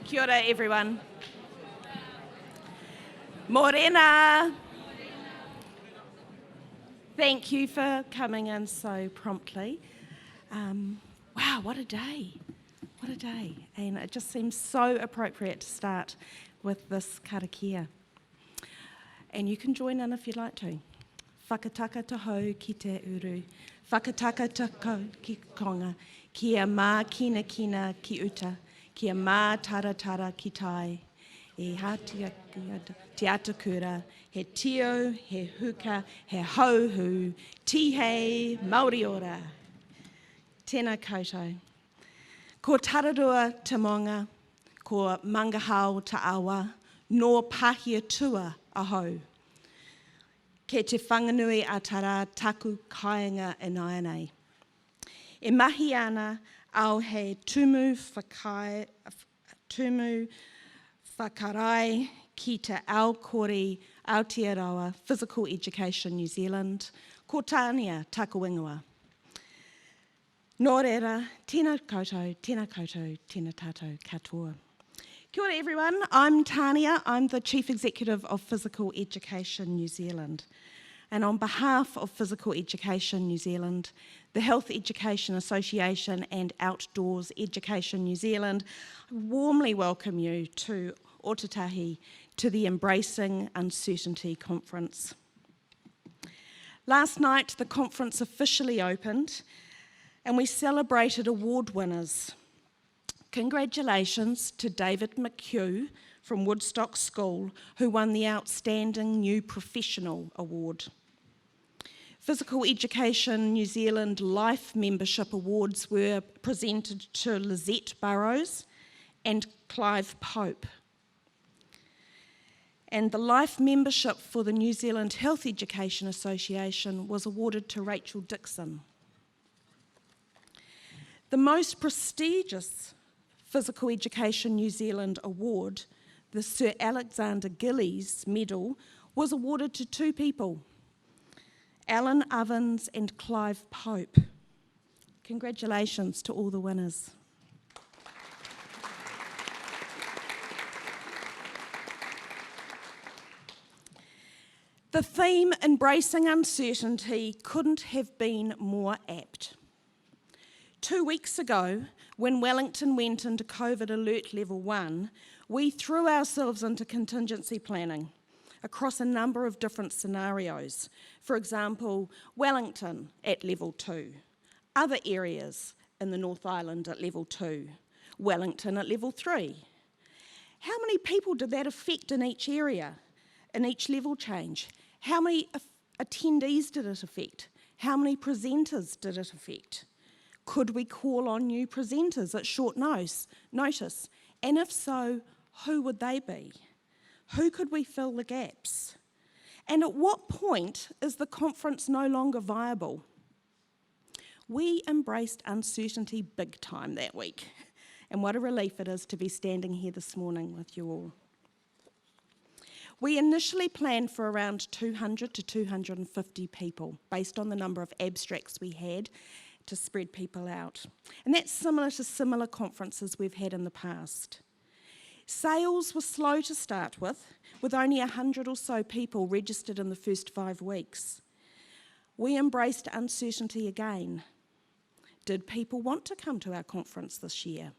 Kia ora, everyone. Morena. Thank you for coming in so promptly. Wow, what a day. What a day. And it just seems so appropriate to start with this karakia. And you can join in if you'd like to. Whakataka te hau ki te uru. Whakataka te kau ki konga. Kia mā kina kina ki uta. Kia mā taratara ki tai. E hā te atakura. He tio, he huka, he hauhu. Tihei, Māori ora. Tēnā koutou. Ko tararua te monga. Ko mangahau te awa. Nō pahia tua ahau. Ke te whanganui a tara taku kāinga e nāianei. E mahi ana au he tumu whakarai ki te Aokori Aotearoa Physical Education New Zealand, ko tānia taku ingoa. Nō reira, tēnā koutou, tēnā tātou katoa. Kia ora everyone, I'm Tania, I'm the Chief Executive of Physical Education New Zealand. And on behalf of Physical Education New Zealand, the Health Education Association and Outdoors Education New Zealand, I warmly welcome you to Otatahi, to the Embracing Uncertainty Conference. Last night, the conference officially opened and we celebrated award winners. Congratulations to David McHugh from Woodstock School, who won the Outstanding New Professional Award. Physical Education New Zealand Life Membership Awards were presented to Lizette Burrows and Clive Pope. And the Life Membership for the New Zealand Health Education Association was awarded to Rachel Dixon. The most prestigious Physical Education New Zealand award, the Sir Alexander Gillies Medal, was awarded to two people, Alan Ovens and Clive Pope. Congratulations to all the winners. The theme, Embracing Uncertainty, couldn't have been more apt. 2 weeks ago, when Wellington went into COVID Alert Level 1, we threw ourselves into contingency planning across a number of different scenarios. For example, Wellington at Level 2, other areas in the North Island at Level 2, Wellington at Level 3. How many people did that affect in each area, in each level change? How many attendees did it affect? How many presenters did it affect? Could we call on new presenters at short notice? And if so, who would they be? Who could we fill the gaps? And at what point is the conference no longer viable? We embraced uncertainty big time that week. And what a relief it is to be standing here this morning with you all. We initially planned for around 200 to 250 people based on the number of abstracts we had to spread people out. And that's similar to similar conferences we've had in the past. Sales were slow to start with only 100 or so people registered in the first 5 weeks. We embraced uncertainty again. Did people want to come to our conference this year?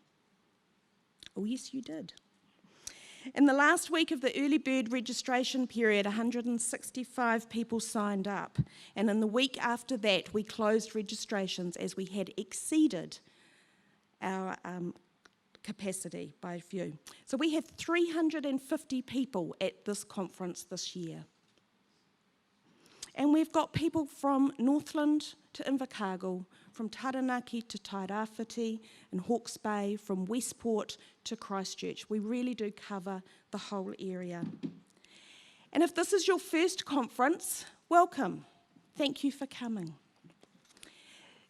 Oh yes, you did. In the last week of the early bird registration period, 165 people signed up, and in the week after that, we closed registrations as we had exceeded our capacity by a few. So we have 350 people at this conference this year. And we've got people from Northland to Invercargill, from Taranaki to Tairāwhiti and Hawke's Bay, from Westport to Christchurch. We really do cover the whole area. And if this is your first conference, welcome. Thank you for coming.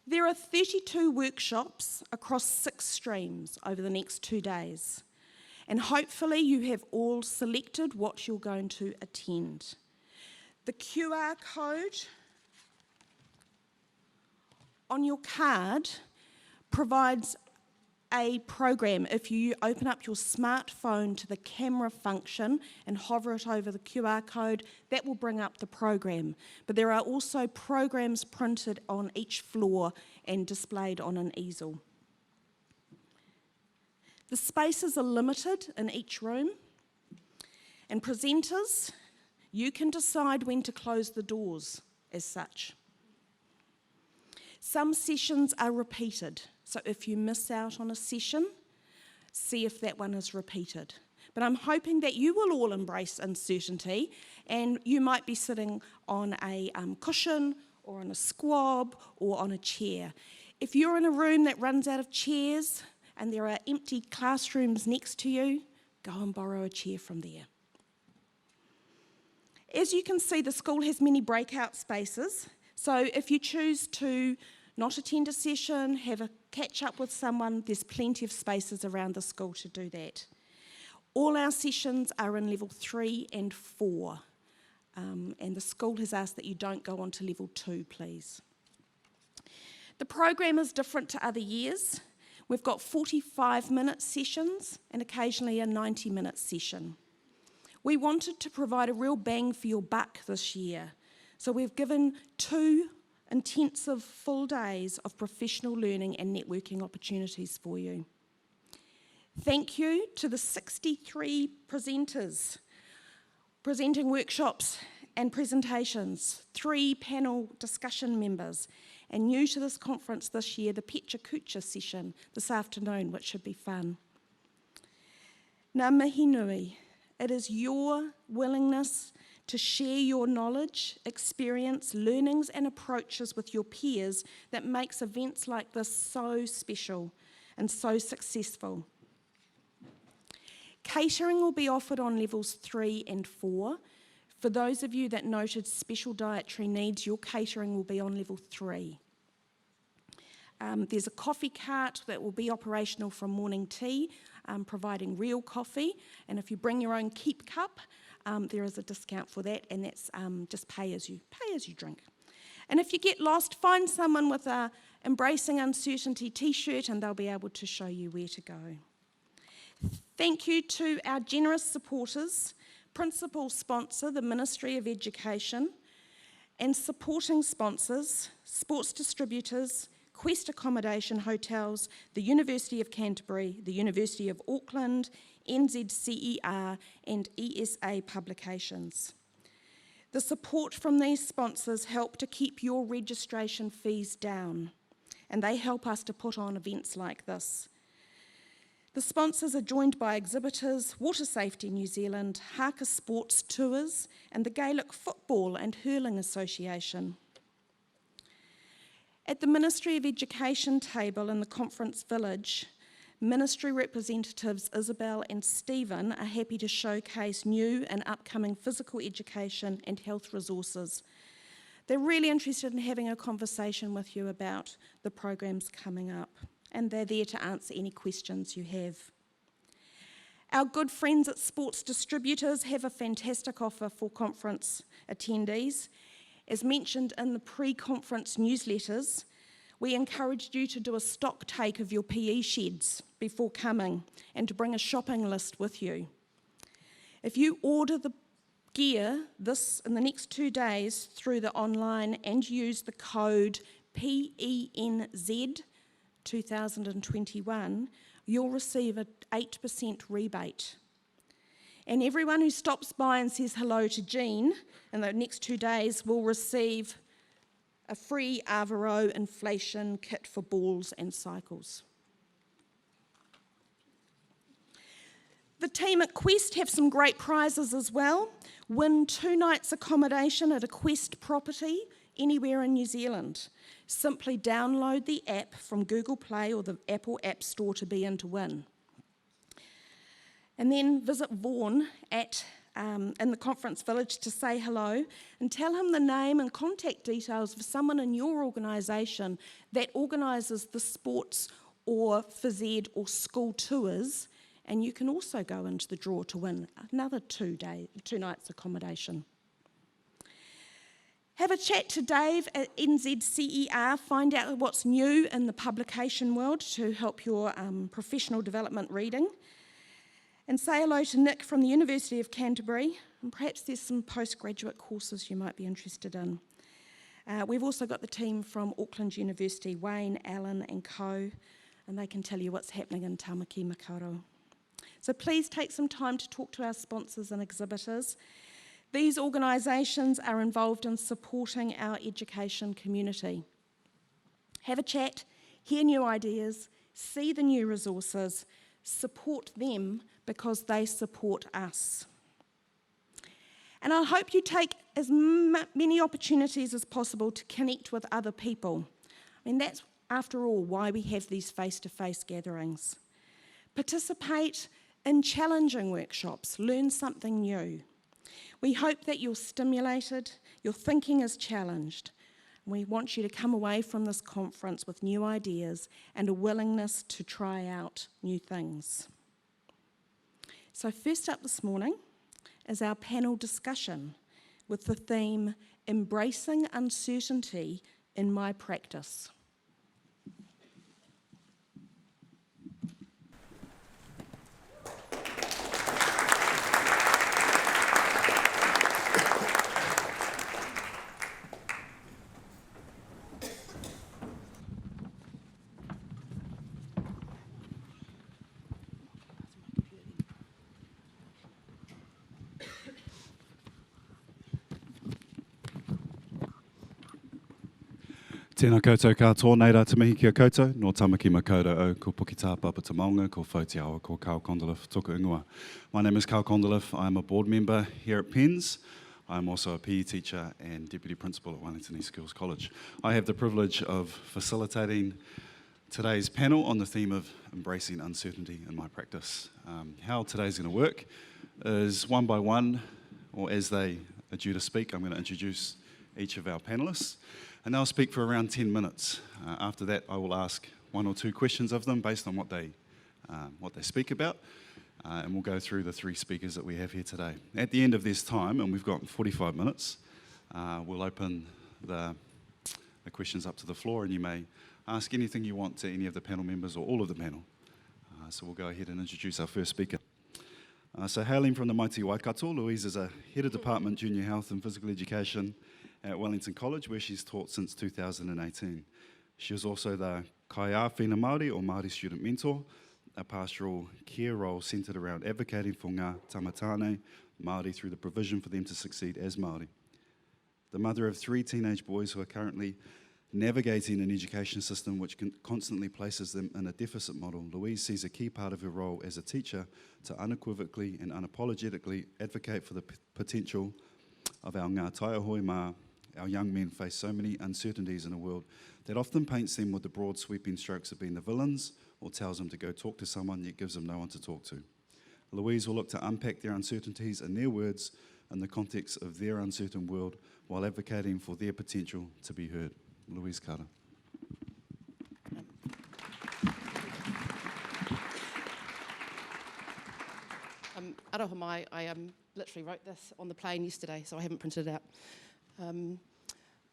There are 32 workshops across 6 streams over the next 2 days. And hopefully you have all selected what you're going to attend. The QR code on your card provides a program. If you open up your smartphone to the camera function and hover it over the QR code, that will bring up the program. But there are also programs printed on each floor and displayed on an easel. The spaces are limited in each room, and presenters, you can decide when to close the doors as such. Some sessions are repeated, so if you miss out on a session, see if that one is repeated. But I'm hoping that you will all embrace uncertainty, and you might be sitting on a cushion or on a squab or on a chair. If you're in a room that runs out of chairs and there are empty classrooms next to you, go and borrow a chair from there. As you can see, the school has many breakout spaces, so if you choose to not attend a session, have a catch up with someone, there's plenty of spaces around the school to do that. All our sessions are in level 3 and 4, and the school has asked that you don't go on to level 2, please. The program is different to other years. We've got 45-minute sessions and occasionally a 90-minute session. We wanted to provide a real bang for your buck this year, so we've given 2 intensive full days of professional learning and networking opportunities for you. Thank you to the 63 presenters presenting workshops and presentations, 3 panel discussion members, and new to this conference this year, the Pecha Kucha session this afternoon, which should be fun. Ngā mihi nui, it is your willingness to share your knowledge, experience, learnings and approaches with your peers that makes events like this so special and so successful. Catering will be offered on levels 3 and 4. For those of you that noted special dietary needs, your catering will be on level 3. There's a coffee cart that will be operational from morning tea, providing real coffee, and if you bring your own keep cup, there is a discount for that, and that's just pay as you drink. And if you get lost, find someone with a Embracing Uncertainty t-shirt and they'll be able to show you where to go. Thank you to our generous supporters, principal sponsor, the Ministry of Education, and supporting sponsors, sports distributors, Quest Accommodation Hotels, the University of Canterbury, the University of Auckland, NZCER and ESA Publications. The support from these sponsors help to keep your registration fees down, and they help us to put on events like this. The sponsors are joined by exhibitors, Water Safety New Zealand, Haka Sports Tours, and the Gaelic Football and Hurling Association. At the Ministry of Education table in the Conference Village, Ministry representatives Isabel and Stephen are happy to showcase new and upcoming physical education and health resources. They're really interested in having a conversation with you about the programs coming up, and they're there to answer any questions you have. Our good friends at Sports Distributors have a fantastic offer for conference attendees. As mentioned in the pre-conference newsletters, we encouraged you to do a stock take of your PE sheds before coming and to bring a shopping list with you. If you order the gear in the next 2 days through the online and use the code PENZ 2021, you'll receive an 8% rebate. And everyone who stops by and says hello to Jean in the next 2 days will receive a free Avro inflation kit for balls and cycles. The team at Quest have some great prizes as well. Win 2 nights accommodation at a Quest property anywhere in New Zealand. Simply download the app from Google Play or the Apple App Store to be in to win. And then visit Vaughan in the Conference Village to say hello and tell him the name and contact details of someone in your organisation that organises the sports or phys ed or school tours, and you can also go into the draw to win another 2 nights accommodation. Have a chat to Dave at NZCER, find out what's new in the publication world to help your professional development reading. And say hello to Nick from the University of Canterbury, and perhaps there's some postgraduate courses you might be interested in. We've also got the team from Auckland University, Wayne, Alan and co, and they can tell you what's happening in Tamaki Makaurau. So please take some time to talk to our sponsors and exhibitors. These organisations are involved in supporting our education community. Have a chat, hear new ideas, see the new resources, support them because they support us. And I hope you take as many opportunities as possible to connect with other people. I mean, that's, after all, why we have these face-to-face gatherings. Participate in challenging workshops, learn something new. We hope that you're stimulated, your thinking is challenged. We want you to come away from this conference with new ideas and a willingness to try out new things. So first up this morning is our panel discussion with the theme, Embracing Uncertainty in My Practice. Tēnā koutou katoa, nei rā te mihi kia koutou, no Tamaki Makaurau o, ko Puketā Papa Te Maunga, ko Whautiawa, ko Carl Condolif, toku ingoa. My name is Carl Condolif, I'm a board member here at PENZ. I'm also a PE teacher and Deputy Principal at Wellington East Girls College. I have the privilege of facilitating today's panel on the theme of embracing uncertainty in my practice. How today's going to work is one by one, or as they are due to speak, I'm going to introduce each of our panellists. And they'll speak for around 10 minutes. After that, I will ask one or two questions of them based on what they speak about, and we'll go through the three speakers that we have here today. At the end of this time, and we've got 45 minutes, we'll open the questions up to the floor, and you may ask anything you want to any of the panel members or all of the panel. So we'll go ahead and introduce our first speaker. So hailing from the Maiti Waikato, Louise is a Head of Department Junior Health and Physical Education at Wellington College, where she's taught since 2018. She is also the Kaiā Whina Māori, or Māori Student Mentor, a pastoral care role centred around advocating for ngā tamatāne Māori through the provision for them to succeed as Māori. The mother of 3 teenage boys who are currently navigating an education system which constantly places them in a deficit model, Louise sees a key part of her role as a teacher to unequivocally and unapologetically advocate for the potential of our ngā taiahoi mā. Our young men face so many uncertainties in a world that often paints them with the broad sweeping strokes of being the villains or tells them to go talk to someone yet gives them no one to talk to. Louise will look to unpack their uncertainties in their words in the context of their uncertain world while advocating for their potential to be heard. Louise Carter. Aroha mai, I literally wrote this on the plane yesterday, so I haven't printed it out.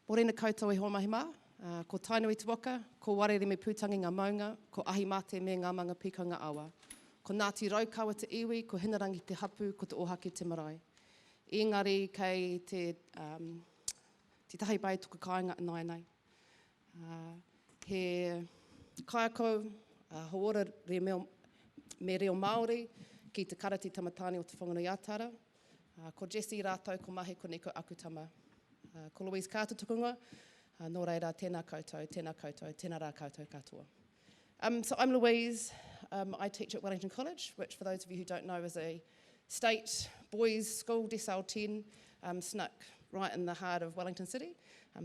Morena koutou e hoa mahi mā, ko Tainui te waka, ko warere me pūtangi ngā maunga, ko ahi mate me ngā manga pikanga awa. Ko Ngāti Raukawa te iwi, ko Hinarangi te hapu, ko te ohake te marae. Engari kei te tahi pai tuku kāinga nai nei. He kaiako, hoora me reo Māori, ki te karati tamatāne o te whanganui ātara. Ko Jessie rātou, ko mahi, ko Neko Akutama. Ko Louise Carter tukunga, nō reira, tēnā koutou, tēnā rā koutou katoa. So I'm Louise. I teach at Wellington College, which for those of you who don't know is a state boys' school, Decile 10, snuck right in the heart of Wellington City.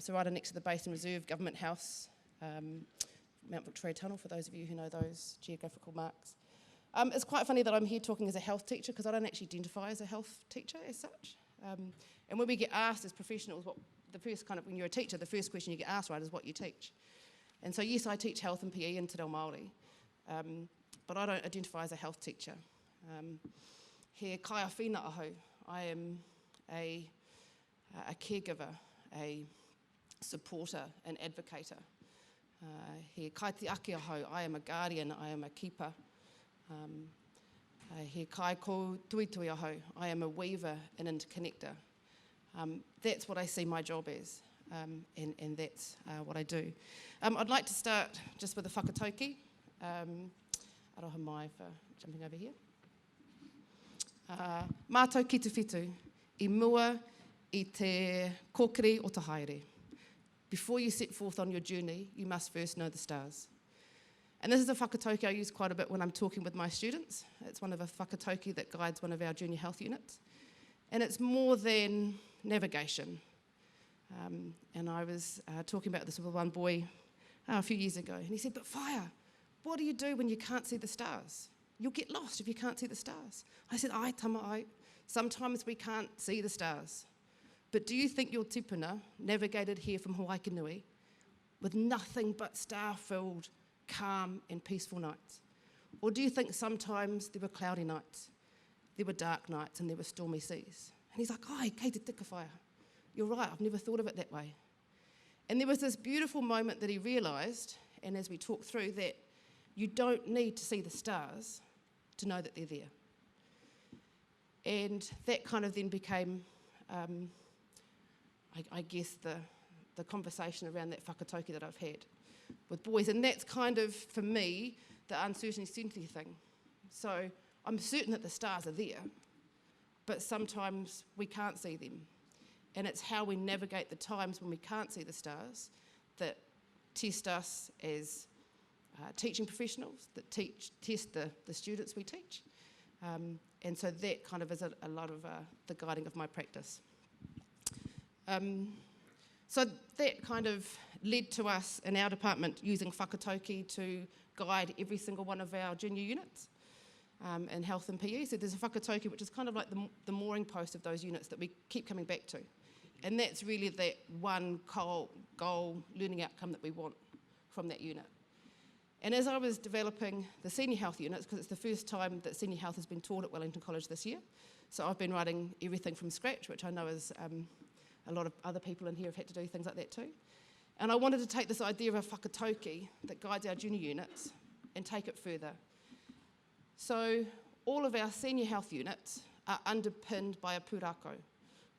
So right next to the Basin Reserve Government House, Mount Victoria Tunnel, for those of you who know those geographical marks. It's quite funny that I'm here talking as a health teacher because I don't actually identify as a health teacher as such. And when we get asked as professionals, when you're a teacher, the first question you get asked, right, is what you teach. And so yes, I teach health and PE in Te Reo Māori, but I don't identify as a health teacher. He kaiā whina aho, I am a caregiver, a supporter, an advocator. He kai te ake ahau, I am a guardian, I am a keeper. He kai ko tui tui ahau, I am a weaver, an interconnector. That's what I see my job as, and that's what I do. I'd like to start just with a whakatauki. Aroha mai for jumping over here. Mātou ki te whitu, I mua I te kōkiri o te haere. Before you set forth on your journey, you must first know the stars. And this is a whakatauki I use quite a bit when I'm talking with my students. It's one of a whakatauki that guides one of our junior health units. And it's more than navigation. And I was talking about this with one boy a few years ago, and he said, but Fire, what do you do when you can't see the stars? You'll get lost if you can't see the stars. I said, ai tama ai, sometimes we can't see the stars. But do you think your tipuna navigated here from Hawaiikanui with nothing but star-filled, calm and peaceful nights? Or do you think sometimes there were cloudy nights, there were dark nights and there were stormy seas? And he's like, ai, kei te tika whaia. You're right, I've never thought of it that way. And there was this beautiful moment that he realised, and as we talked through, that you don't need to see the stars to know that they're there. And that kind of then became, I guess, the conversation around that whakatauki that I've had with boys. And that's kind of, for me, the uncertainty thing. So I'm certain that the stars are there, but sometimes we can't see them. And it's how we navigate the times when we can't see the stars that test us as teaching professionals, that test the students we teach. And so that kind of is a lot of the guiding of my practice. So that kind of led to us in our department using whakatauki to guide every single one of our junior units in health and PE. So there's a whakatauki which is kind of like the mooring post of those units that we keep coming back to. And that's really that one goal learning outcome that we want from that unit. And as I was developing the senior health units, because it's the first time that senior health has been taught at Wellington College this year, so I've been writing everything from scratch, which I know is a lot of other people in here have had to do things like that too. And I wanted to take this idea of a whakatauki that guides our junior units and take it further. So all of our senior health units are underpinned by a pūrākau,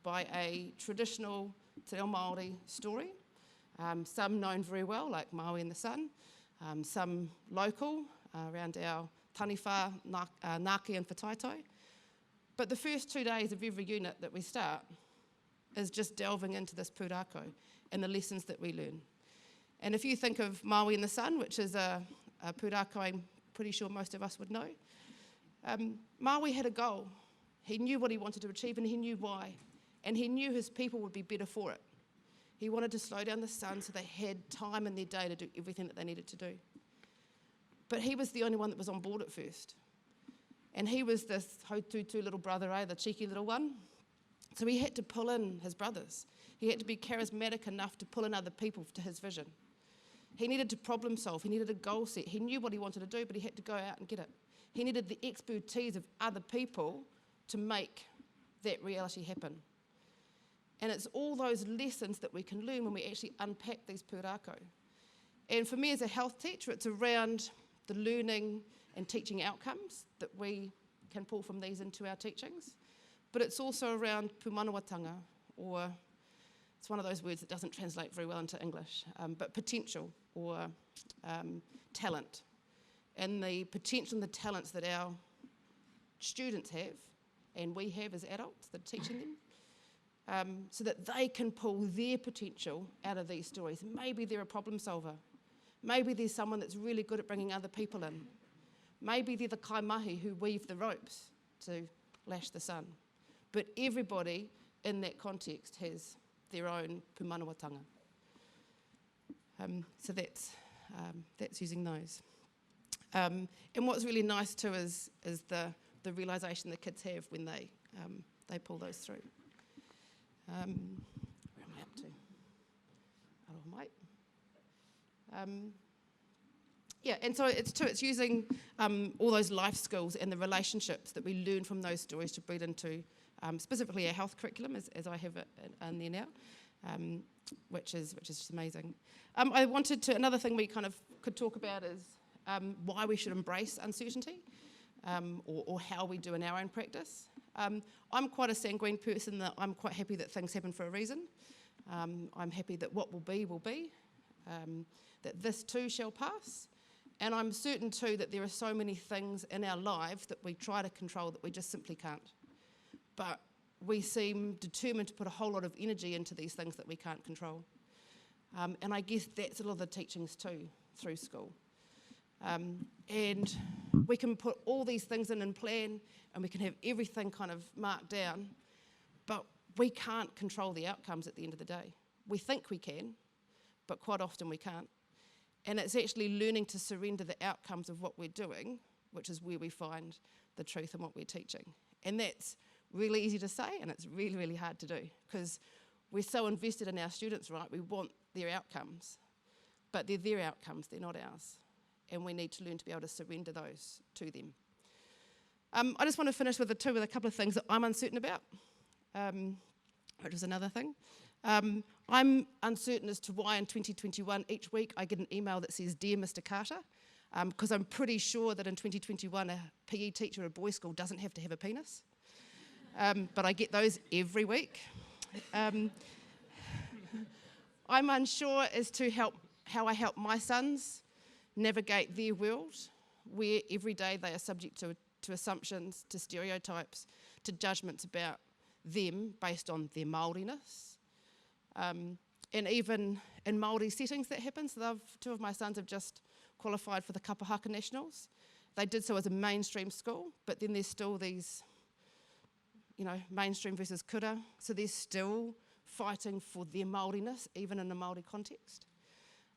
by a traditional te reo Māori story, some known very well, like Maui and the Sun, some local, around our taniwha, Ngāki and Whataito. But the first 2 days of every unit that we start is just delving into this pūrākau and the lessons that we learn. And if you think of Maui and the Sun, which is a pūrākau I'm pretty sure most of us would know, Maui had a goal. He knew what he wanted to achieve and he knew why. And he knew his people would be better for it. He wanted to slow down the sun so they had time in their day to do everything that they needed to do. But he was the only one that was on board at first. And he was this haututu little brother, the cheeky little one. So he had to pull in his brothers. He had to be charismatic enough to pull in other people to his vision. He needed to problem solve. He needed a goal set. He knew what he wanted to do, but he had to go out and get it. He needed the expertise of other people to make that reality happen. And it's all those lessons that we can learn when we actually unpack these pūrākau. And for me as a health teacher, it's around the learning and teaching outcomes that we can pull from these into our teachings. But it's also around pumanawatanga, or it's one of those words that doesn't translate very well into English, but potential or talent. And the potential and the talents that our students have, and we have as adults that are teaching them, so that they can pull their potential out of these stories. Maybe they're a problem solver. Maybe there's someone that's really good at bringing other people in. Maybe they're the kaimahi who weave the ropes to lash the sun. But everybody in that context has their own pumanawatanga. So that's using those. And what's really nice too is the realisation the kids have when they pull those through. Where am I up to? Aroha mai. Yeah, and so it's using all those life skills and the relationships that we learn from those stories to breed into specifically our health curriculum, as I have it in there now, which is just amazing. I wanted to, another thing we kind of could talk about is why we should embrace uncertainty, or how we do in our own practice. I'm quite a sanguine person, that I'm quite happy that things happen for a reason. I'm happy that what will be, that this too shall pass. And I'm certain too that there are so many things in our life that we try to control that we just simply can't. But we seem determined to put a whole lot of energy into these things that we can't control. And I guess that's a lot of the teachings too, through school. And we can put all these things in and plan, and we can have everything kind of marked down, but we can't control the outcomes at the end of the day. We think we can, but quite often we can't. And it's actually learning to surrender the outcomes of what we're doing, which is where we find the truth in what we're teaching. And that's really easy to say, and it's really, really hard to do, because we're so invested in our students, right? We want their outcomes, but they're their outcomes, they're not ours. And we need to learn to be able to surrender those to them. I just want to finish with a couple of things that I'm uncertain about, which is another thing. I'm uncertain as to why in 2021 each week I get an email that says, "Dear Mr. Carter," because I'm pretty sure that in 2021 a PE teacher at a boys' school doesn't have to have a penis. But I get those every week. I'm unsure as to how I help my sons navigate their world, where every day they are subject to assumptions, to stereotypes, to judgments about them based on their Māoriness. And even in Māori settings that happens. So two of my sons have just qualified for the Kapahaka Nationals. They did so as a mainstream school, but then there's still these, mainstream versus kura, so they're still fighting for their Māoriness, even in a Māori context.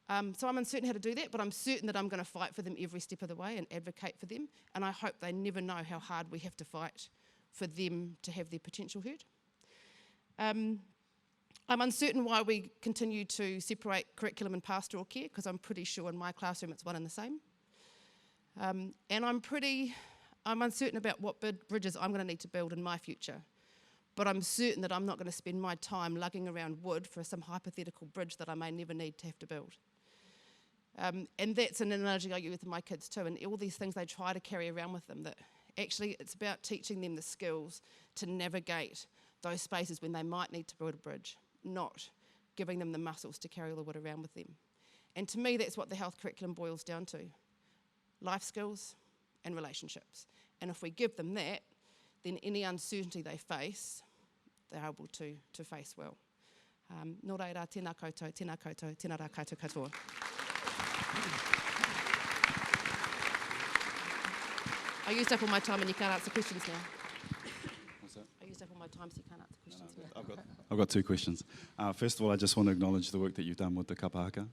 So I'm uncertain how to do that, but I'm certain that I'm going to fight for them every step of the way and advocate for them, and I hope they never know how hard we have to fight for them to have their potential heard. I'm uncertain why we continue to separate curriculum and pastoral care, because I'm pretty sure in my classroom it's one and the same. And I'm uncertain about what bridges I'm going to need to build in my future, but I'm certain that I'm not going to spend my time lugging around wood for some hypothetical bridge that I may never need to have to build. And that's an analogy I use with my kids too, and all these things they try to carry around with them, that actually it's about teaching them the skills to navigate those spaces when they might need to build a bridge, not giving them the muscles to carry all the wood around with them. And to me, that's what the health curriculum boils down to: life skills and relationships. And if we give them that, then any uncertainty they face, they're able to face well. Nō reira, tēnā koutou, tēnā koutou, tēnā rā koutou katoa. I used up all my time and you can't answer questions now. What's that? I used up all my time so you can't answer questions now. I've got two questions. First of all, I just want to acknowledge the work that you've done with the Kapahaka.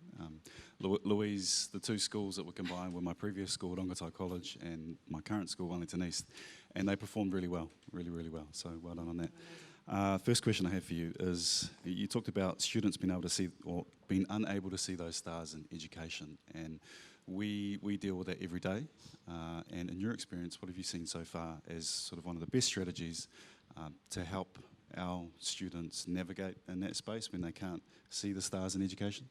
Louise, the two schools that were combined were my previous school, Rongotai College, and my current school, Wellington East, and they performed really well, really, really well. So well done on that. First question I have for you is, you talked about students being able to see, or being unable to see those stars in education, and we deal with that every day. And in your experience, what have you seen so far as sort of one of the best strategies to help our students navigate in that space when they can't see the stars in education?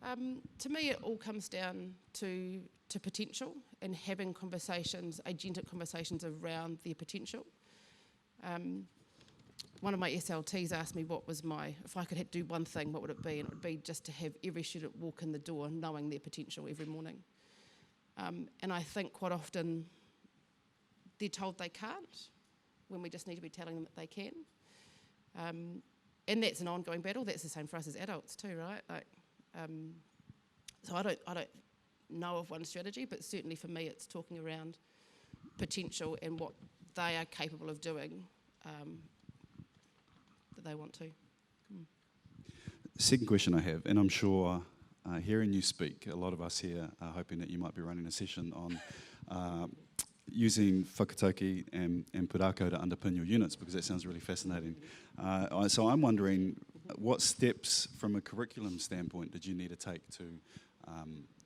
To me, it all comes down to potential and having conversations, agentic conversations around their potential. One of my SLTs asked me if I could do one thing, what would it be? And it would be just to have every student walk in the door knowing their potential every morning. And I think quite often they're told they can't, when we just need to be telling them that they can. And that's an ongoing battle. That's the same for us as adults too, right? So I don't know of one strategy, but certainly for me it's talking around potential and what they are capable of doing that they want to. Second question I have, and I'm sure hearing you speak, a lot of us here are hoping that you might be running a session on using whakatauki and pūrākau to underpin your units, because that sounds really fascinating. So I'm wondering, what steps from a curriculum standpoint did you need to take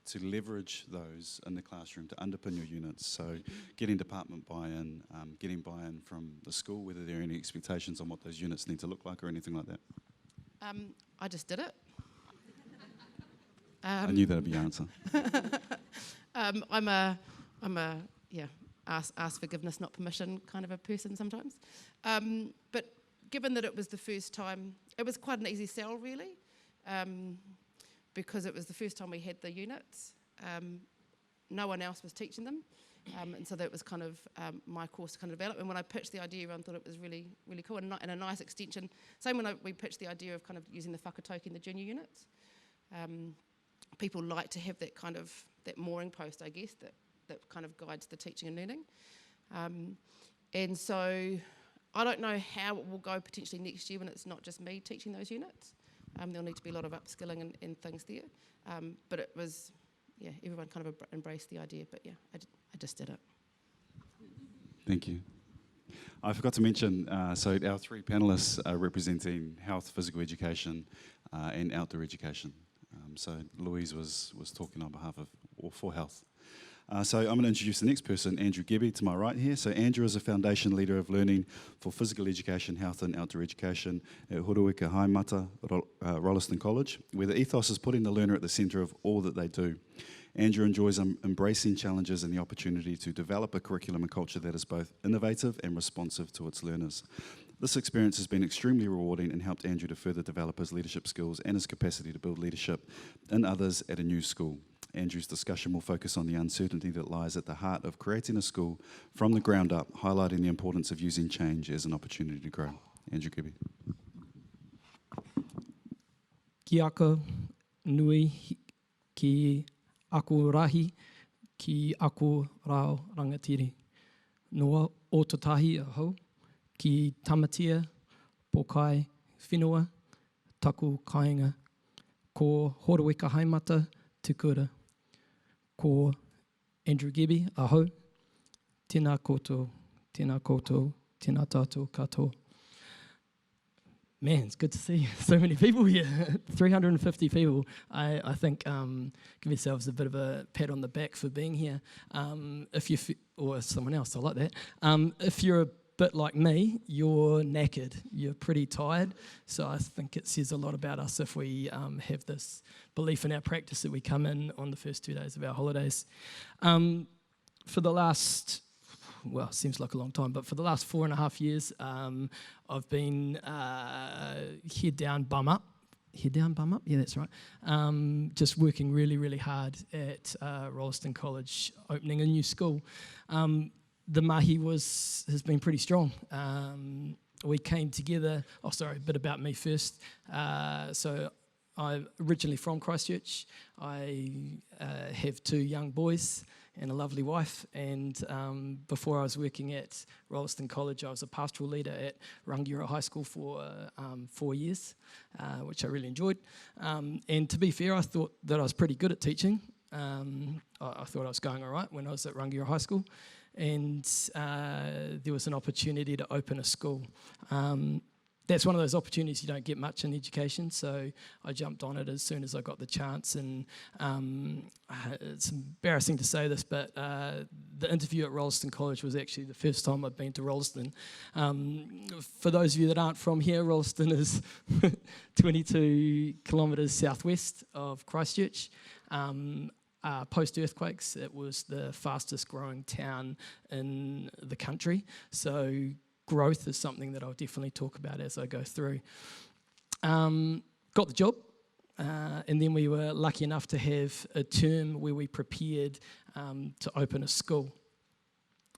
to leverage those in the classroom to underpin your units? So getting department buy-in, getting buy-in from the school, whether there are any expectations on what those units need to look like or anything like that? I just did it. I knew that would be your answer. I'm a ask forgiveness, not permission kind of a person sometimes. But given that it was the first time, it was quite an easy sell really, because it was the first time we had the units. No one else was teaching them. And so that was kind of my course to kind of develop. And when I pitched the idea, everyone thought it was really, really cool and a nice extension. Same when we pitched the idea of kind of using the whakatauki in the junior units. People like to have that kind of, that mooring post, I guess, that kind of guides the teaching and learning. And so I don't know how it will go potentially next year when it's not just me teaching those units. There'll need to be a lot of upskilling and things there. But it was, yeah, everyone kind of embraced the idea, but yeah, I just did it. Thank you. I forgot to mention, so our three panellists are representing health, physical education, and outdoor education. So Louise was talking on behalf of, or for health. So I'm going to introduce the next person, Andrew Gebbie, to my right here. So Andrew is a foundation leader of learning for physical education, health and outdoor education at Horuika Haimata, Rolleston College, where the ethos is putting the learner at the centre of all that they do. Andrew enjoys embracing challenges and the opportunity to develop a curriculum and culture that is both innovative and responsive to its learners. This experience has been extremely rewarding and helped Andrew to further develop his leadership skills and his capacity to build leadership in others at a new school. Andrew's discussion will focus on the uncertainty that lies at the heart of creating a school from the ground up, highlighting the importance of using change as an opportunity to grow. Andrew Gebbie. Ki ako nui ki ako rahi ki ako rao rangatiri. Noa o tatahi ahau ki tamatia, pokai, whenua, taku kāinga, ko Horuika Haimata, Te Kura. Ko Andrew Gebbie, aho, tēnā koutou, tēnā tātou katoa. Man, it's good to see so many people here, 350 people. I think give yourselves a bit of a pat on the back for being here. If you, or someone else, I like that. If you're a bit like me, you're knackered, you're pretty tired, so I think it says a lot about us if we have this belief in our practice that we come in on the first 2 days of our holidays. For the last, well, it seems like a long time, but for the last 4.5 years, I've been head down, bum up. Head down, bum up? Yeah, that's right. Just working really, really hard at Rolleston College, opening a new school. The mahi has been pretty strong. We came together, a bit about me first. So I'm originally from Christchurch. I have 2 young boys and a lovely wife, and before I was working at Rolleston College, I was a pastoral leader at Rangiora High School for 4 years, which I really enjoyed. And to be fair, I thought that I was pretty good at teaching. I thought I was going all right when I was at Rangiora High School, and there was an opportunity to open a school. That's one of those opportunities you don't get much in education, so I jumped on it as soon as I got the chance. And it's embarrassing to say this, but the interview at Rolleston College was actually the first time I'd been to Rolleston. For those of you that aren't from here, Rolleston is 22 kilometres southwest of Christchurch. Post-earthquakes, it was the fastest growing town in the country, so growth is something that I'll definitely talk about as I go through. Got the job, and then we were lucky enough to have a term where we prepared to open a school.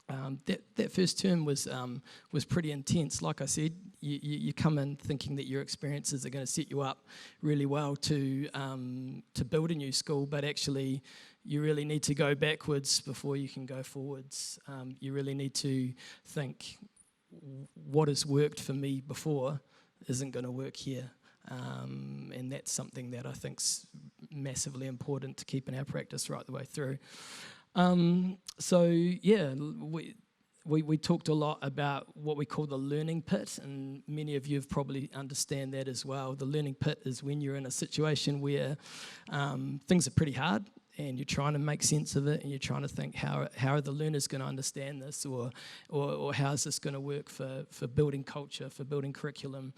That first term was pretty intense. Like I said, you come in thinking that your experiences are going to set you up really well to build a new school, but actually you really need to go backwards before you can go forwards. You really need to think, what has worked for me before isn't going to work here. And that's something that I think's massively important to keep in our practice right the way through. So yeah, we talked a lot about what we call the learning pit, and many of you have probably understand that as well. The learning pit is when you're in a situation where things are pretty hard, and you're trying to make sense of it, and you're trying to think, how are the learners going to understand this, or how is this going to work for building culture, for building curriculum,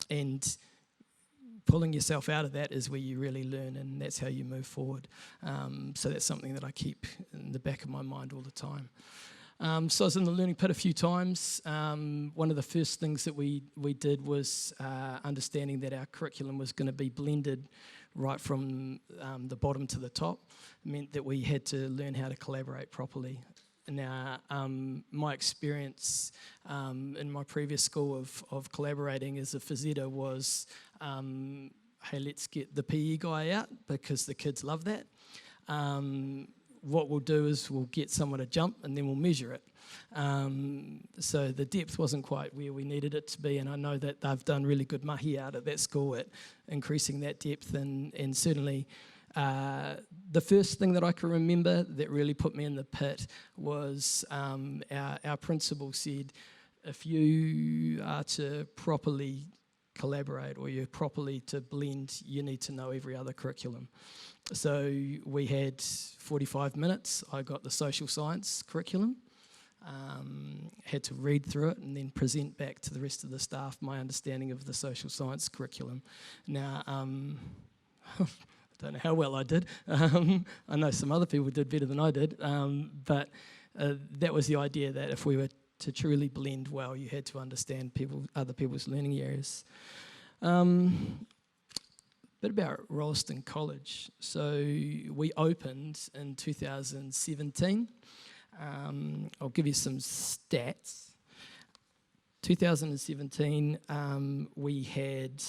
and pulling yourself out of that is where you really learn, and that's how you move forward. So that's something that I keep in the back of my mind all the time. So I was in the learning pit a few times. One of the first things that we did was understanding that our curriculum was going to be blended right from the bottom to the top. It meant that we had to learn how to collaborate properly. Now, my experience in my previous school of collaborating as a phys ed was, hey, let's get the PE guy out because the kids love that. What we'll do is we'll get someone to jump and then we'll measure it. So the depth wasn't quite where we needed it to be, and I know that they've done really good mahi out at that school at increasing that depth, and certainly the first thing that I can remember that really put me in the pit was our principal said, if you are to properly collaborate or you're properly to blend, you need to know every other curriculum. So we had 45 minutes. I got the social science curriculum, had to read through it and then present back to the rest of the staff my understanding of the social science curriculum. Now, I don't know how well I did. I know some other people did better than I did, but that was the idea, that if we were to truly blend well, you had to understand other people's learning areas. Bit about Rolleston College. So we opened in 2017. I'll give you some stats. 2017, we had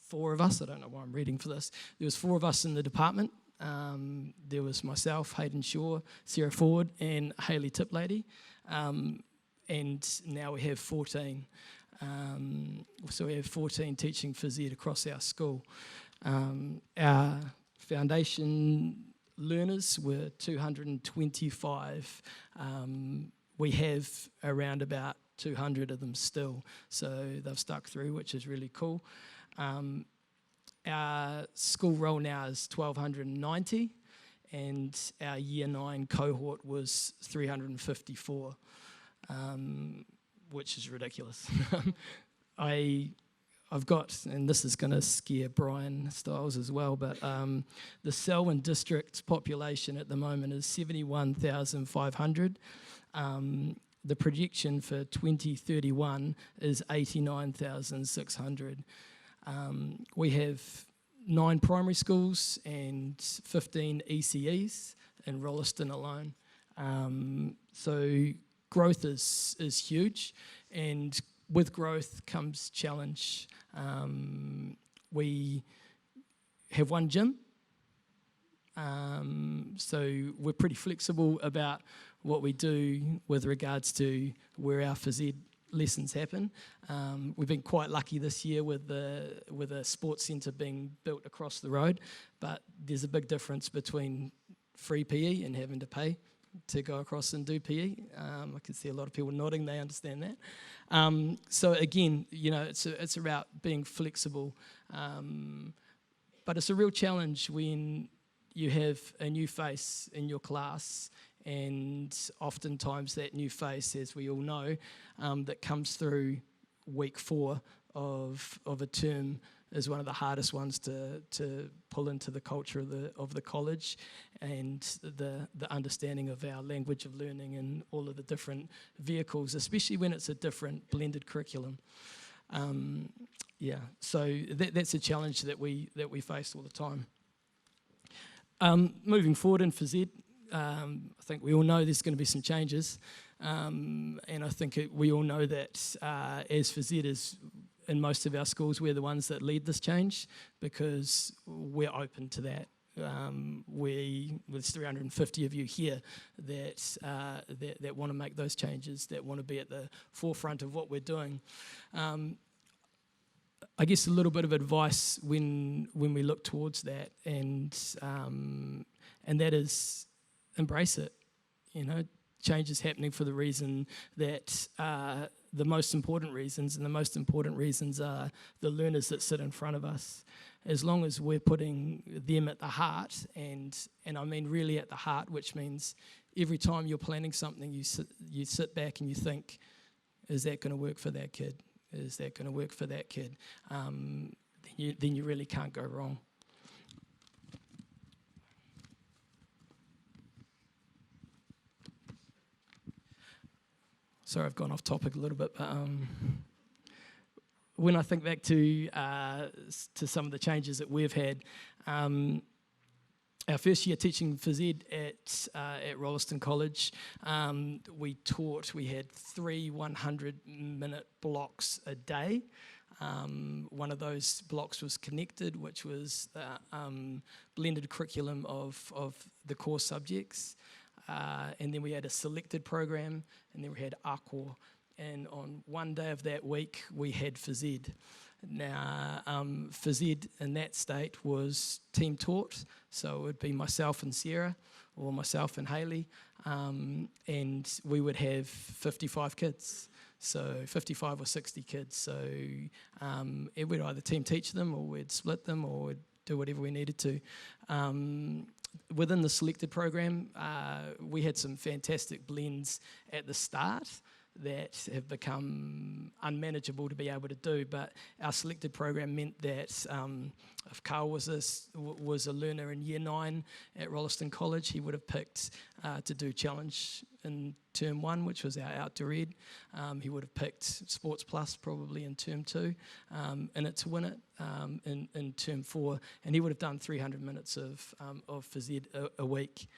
4 of us. I don't know why I'm reading for this. There was 4 of us in the department. There was myself, Hayden Shaw, Sarah Ford, and Hayley Tiplady. And now we have 14. So we have 14 teaching phys ed across our school. Our foundation learners were 225. We have around about 200 of them still, so they've stuck through, which is really cool. Our school roll now is 1,290, and our Year 9 cohort was 354, which is ridiculous. I've got, and this is going to scare Brian Stiles as well, but the Selwyn district population at the moment is 71,500. The projection for 2031 is 89,600. We have 9 primary schools and 15 ECEs in Rolleston alone. So growth is huge, and with growth comes challenge. We have 1 gym, so we're pretty flexible about what we do with regards to where our phys ed lessons happen. We've been quite lucky this year with a sports centre being built across the road, but there's a big difference between free PE and having to pay to go across and do PE. I can see a lot of people nodding, they understand that. So again, you know, it's about being flexible, but it's a real challenge when you have a new face in your class, and oftentimes that new face, as we all know, that comes through week 4 of a term is one of the hardest ones to pull into the culture of the college, and the understanding of our language of learning and all of the different vehicles, especially when it's a different blended curriculum. So that's a challenge that we face all the time. Moving forward in phys ed, I think we all know there's going to be some changes, and I think we all know that as phys eders, in most of our schools, we're the ones that lead this change because we're open to that. There's 350 of you here that want to make those changes, that want to be at the forefront of what we're doing. I guess a little bit of advice when we look towards that, and that is embrace it. You know, change is happening for the reason that the most important reasons are the learners that sit in front of us. As long as we're putting them at the heart, and I mean really at the heart, which means every time you're planning something, you sit back and you think, is that going to work for that kid? Is that going to work for that kid? Then then you really can't go wrong. Sorry, I've gone off topic a little bit, but when I think back to some of the changes that we've had, our first year teaching phys ed at Rolleston College, we had 3 100-minute blocks a day. One of those blocks was connected, which was blended curriculum of the core subjects. And then we had a selected program, and then we had ACOR. And on one day of that week, we had phys ed. Now, phys ed in that state was team taught, so it would be myself and Sarah, or myself and Hayley, and we would have 55 kids. So 55 or 60 kids. So we'd either team teach them, or we'd split them, or we'd do whatever we needed to. Within the selected program, we had some fantastic blends at the start that have become unmanageable to be able to do, but our selected program meant that if Carl was a learner in year 9 at Rolleston College, he would have picked to do challenge in term 1, which was our outdoor ed. He would have picked Sports Plus probably in term 2, in it to win it in term 4, and he would have done 300 minutes of phys ed a week.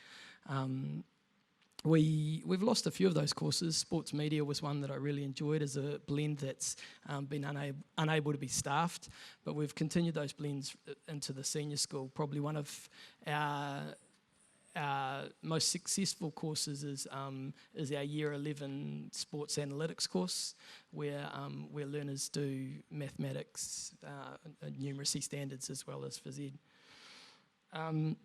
We've lost a few of those courses. Sports media was one that I really enjoyed as a blend that's been unable to be staffed, but we've continued those blends into the senior school. Probably one of our most successful courses is our Year 11 Sports Analytics course, where learners do mathematics, numeracy standards, as well as phys ed.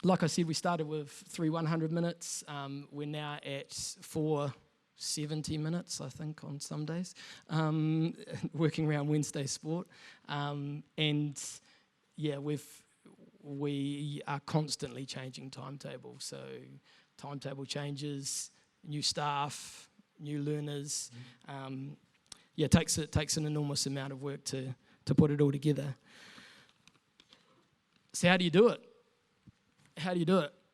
Like I said, we started with 3 100 minutes. We're now at 4 70 minutes, I think, on some days, working around Wednesday sport. And yeah, we are constantly changing timetable. So timetable changes, new staff, new learners. It takes an enormous amount of work to put it all together. So how do you do it?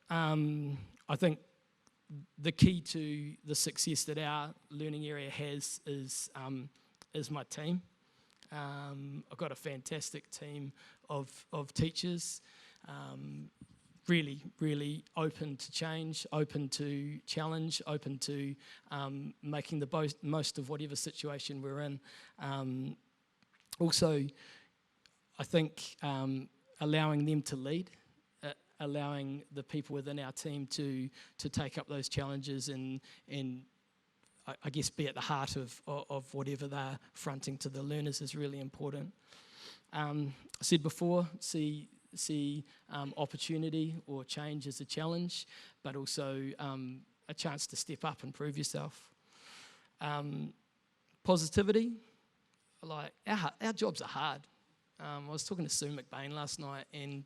I think the key to the success that our learning area has is my team. I've got a fantastic team of teachers, really, really open to change, open to challenge, open to making the most of whatever situation we're in. Also, I think allowing them to lead, allowing the people within our team to take up those challenges and I guess be at the heart of whatever they're fronting to the learners is really important. I said before, see opportunity or change as a challenge, but also a chance to step up and prove yourself. Positivity, like our jobs are hard. I was talking to Sue McBain last night, and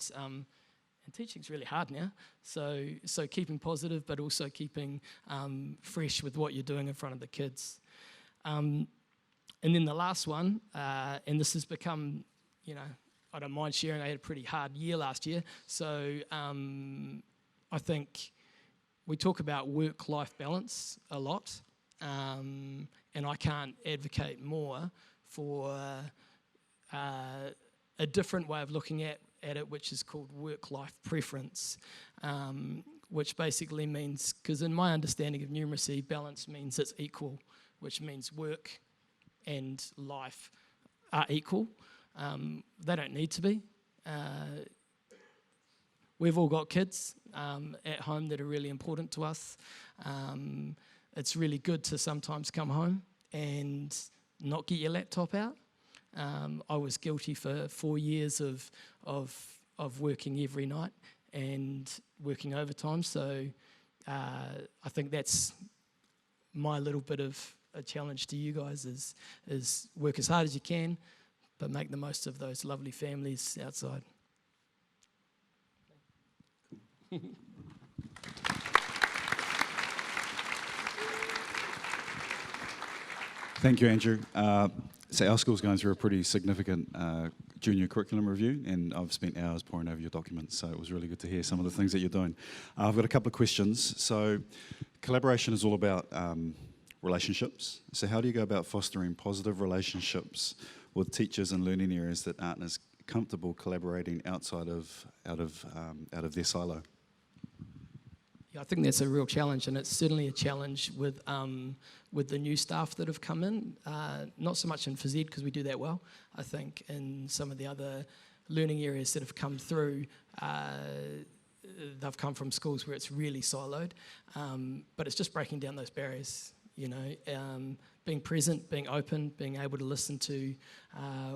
teaching's really hard now, so keeping positive, but also keeping fresh with what you're doing in front of the kids. And then the last one, and this has become, I don't mind sharing, I had a pretty hard year last year, so I think we talk about work-life balance a lot, and I can't advocate more for a different way of looking at it, which is called work-life preference, which basically means, because in my understanding of numeracy, balance means it's equal, which means work and life are equal. They don't need to be. We've all got kids at home that are really important to us. It's really good to sometimes come home and not get your laptop out. I was guilty for 4 years of working every night and working overtime, so I think that's my little bit of a challenge to you guys is work as hard as you can, but make the most of those lovely families outside. Thank you, Andrew. So our school's going through a pretty significant junior curriculum review, and I've spent hours poring over your documents, so it was really good to hear some of the things that you're doing. I've got a couple of questions. So collaboration is all about relationships. So how do you go about fostering positive relationships with teachers and learning areas that aren't as comfortable collaborating outside of their silo? Yeah, I think that's a real challenge, and it's certainly a challenge with the new staff that have come in. Not so much in phys ed, because we do that well. I think in some of the other learning areas that have come through, they've come from schools where it's really siloed. But it's just breaking down those barriers, being present, being open, being able to listen to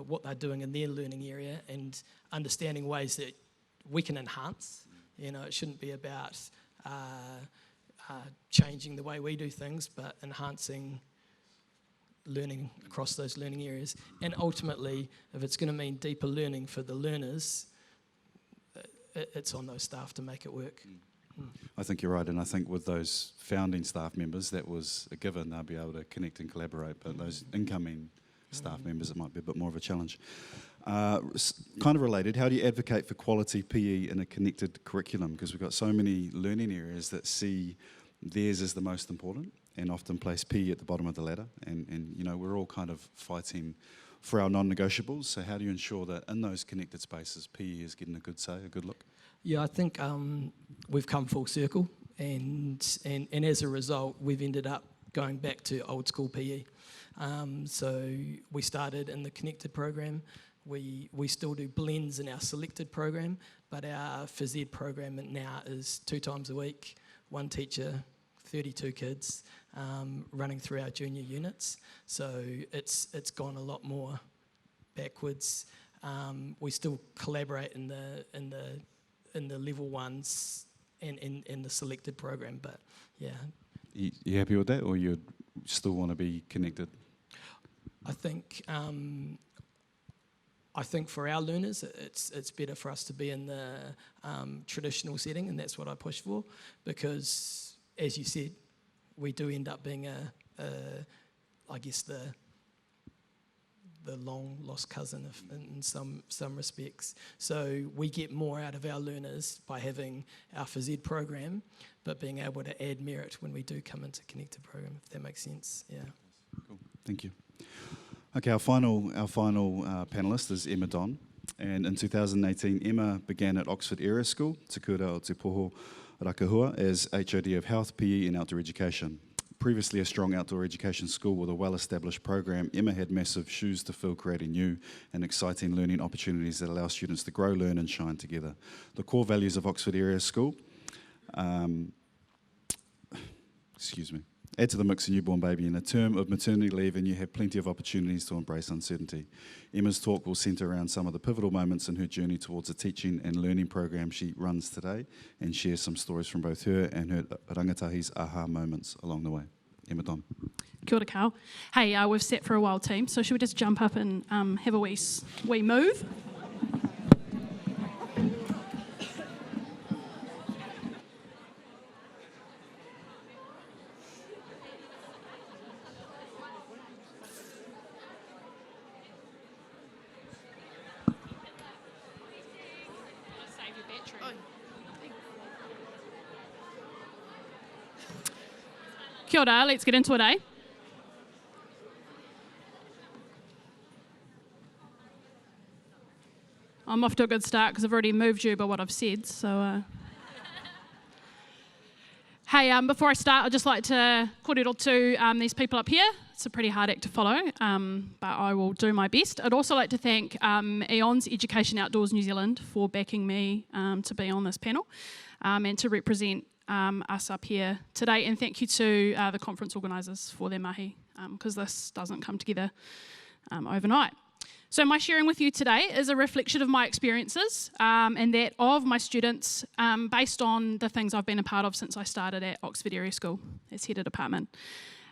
what they're doing in their learning area and understanding ways that we can enhance. It shouldn't be about changing the way we do things, but enhancing learning across those learning areas. And ultimately, if it's going to mean deeper learning for the learners, it's on those staff to make it work. I think you're right, and I think with those founding staff members, that was a given. They'll be able to connect and collaborate, but those incoming staff members, it might be a bit more of a challenge. Kind of related, how do you advocate for quality PE in a connected curriculum? Because we've got so many learning areas that see theirs as the most important and often place PE at the bottom of the ladder. And we're all kind of fighting for our non-negotiables. So how do you ensure that in those connected spaces, PE is getting a good say, a good look? Yeah, I think we've come full circle, and as a result, we've ended up going back to old school PE. So we started in the connected program. We still do blends in our selected program, but our phys ed program now is 2 times a week, 1 teacher, 32 kids, running through our junior units. So it's gone a lot more backwards. We still collaborate in the level ones and in the selected program, but yeah. You happy with that, or you still want to be connected? I think for our learners, it's better for us to be in the traditional setting, and that's what I push for, because, as you said, we do end up being I guess the long lost cousin in some respects. So we get more out of our learners by having our phys ed program, but being able to add merit when we do come into connected program, if that makes sense. Yeah. Cool. Thank you. Okay, our final panellist is Emma Don, and in 2018, Emma began at Oxford Area School, Te Kura o Te Poho Rakahua, as HOD of Health, PE and Outdoor Education. Previously a strong outdoor education school with a well-established program, Emma had massive shoes to fill creating new and exciting learning opportunities that allow students to grow, learn and shine together. The core values of Oxford Area School, add to the mix a newborn baby in a term of maternity leave, and you have plenty of opportunities to embrace uncertainty. Emma's talk will centre around some of the pivotal moments in her journey towards a teaching and learning program she runs today, and share some stories from both her and her rangatahi's aha moments along the way. Emma Don. Kia ora, Carl. Hey, we've sat for a while, team, so should we just jump up and have a wee move? Kia ora, let's get into it, eh? I'm off to a good start because I've already moved you by what I've said, so... Hey, before I start, I'd just like to kōrero to these people up here. It's a pretty hard act to follow, but I will do my best. I'd also like to thank EONS Education Outdoors New Zealand for backing me to be on this panel and to represent us up here today, and thank you to the conference organisers for their mahi, because this doesn't come together overnight. So my sharing with you today is a reflection of my experiences and that of my students based on the things I've been a part of since I started at Oxford Area School as head of department.